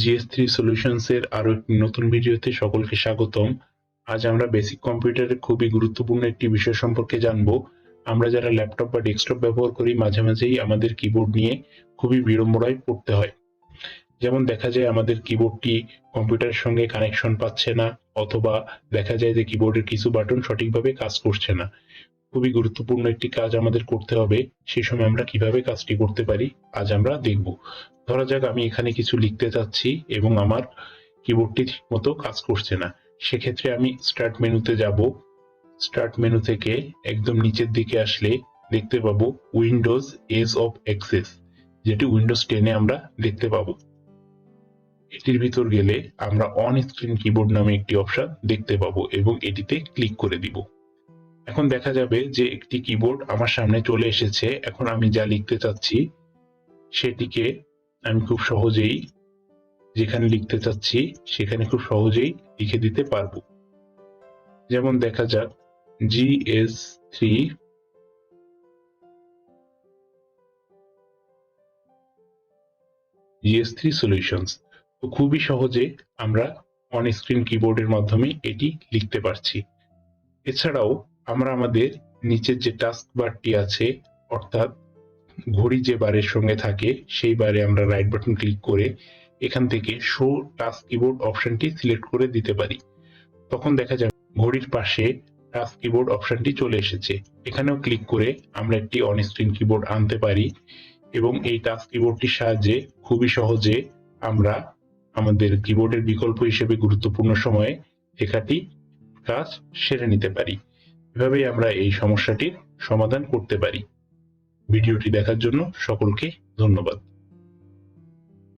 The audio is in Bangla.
GS3 সলিউশনস এর আরো একটি নতুন ভিডিওতে সকলকে স্বাগতম। আজ আমরা বেসিক কম্পিউটারের খুবই গুরুত্বপূর্ণ একটি বিষয় সম্পর্কে জানব। আমরা যারা ল্যাপটপ বা ডেস্কটপ ব্যবহার করি মাঝে মাঝেই আমাদের কিবোর্ড নিয়ে খুবই বিড়ম্বনায় পড়তে হয়। যেমন দেখা যায় আমাদের কিবোর্ডটি কম্পিউটারের সঙ্গে কানেকশন পাচ্ছে না, অথবা দেখা যায় যে কিবোর্ডের কিছু বাটন সঠিকভাবে কাজ করছে না। খুবই গুরুত্বপূর্ণ একটি কাজ আমাদের করতে হবে, সেই সময় আমরা কিভাবে কাজটি করতে পারি আজ আমরা দেখব। ধরা যাক আমি এখানে কিছু লিখতে চাচ্ছি এবং আমার কিবোর্ডটি ঠিকমতো কাজ করছে না। সেক্ষেত্রে আমি স্টার্ট মেনুতে যাব। স্টার্ট মেনু থেকে একদম নিচের দিকে আসলে দেখতে পাবো উইন্ডোজ এজ অফ অ্যাক্সেস, যেটি উইন্ডোজ 10-এ আমরা দেখতে পাবো। এটির ভিতর গেলে আমরা অন স্ক্রিন কিবোর্ড নামে একটি অপশন দেখতে পাবো এবং এটিতে ক্লিক করে দিব। এখন দেখা যাবে যে একটি কিবোর্ড আমার সামনে চলে এসেছে। এখন আমি যা লিখতে চাচ্ছি সেটিকে আমি খুব সহজেই যেখানে লিখতে চাচ্ছি সেখানে খুব সহজেই লিখে দিতে পারবো। যেমন দেখা যাক GS3 সলিউশনস। তো খুবই সহজে আমরা অন স্ক্রিন কিবোর্ডের মাধ্যমে এটি লিখতে পারছি। এছাড়াও আমরা আমাদের নিচের যে টাস্ক বারটি আছে, অর্থাৎ ঘড়ি যে বারের সঙ্গে থাকে, সেই বারে আমরা রাইট বাটন ক্লিক করে এখান থেকে শো টাস্ক কিবোর্ড অপশনটি সিলেক্ট করে দিতে পারি। তখন দেখা যাবে ঘড়ির পাশে টাস্ক কিবোর্ড অপশনটি চলে এসেছে। এখানেও ক্লিক করে আমরা একটি অন স্ক্রিন কিবোর্ড আনতে পারি এবং এই টাস্ক কিবোর্ডটির সাহায্যে খুবই সহজে আমরা আমাদের কিবোর্ডের বিকল্প হিসেবে গুরুত্বপূর্ণ সময়ে লেখাটি কাজ সেরে নিতে পারি। এভাবেই আমরা এই সমস্যাটির সমাধান করতে পারি। ভিডিওটি দেখার জন্য সকলকে ধন্যবাদ।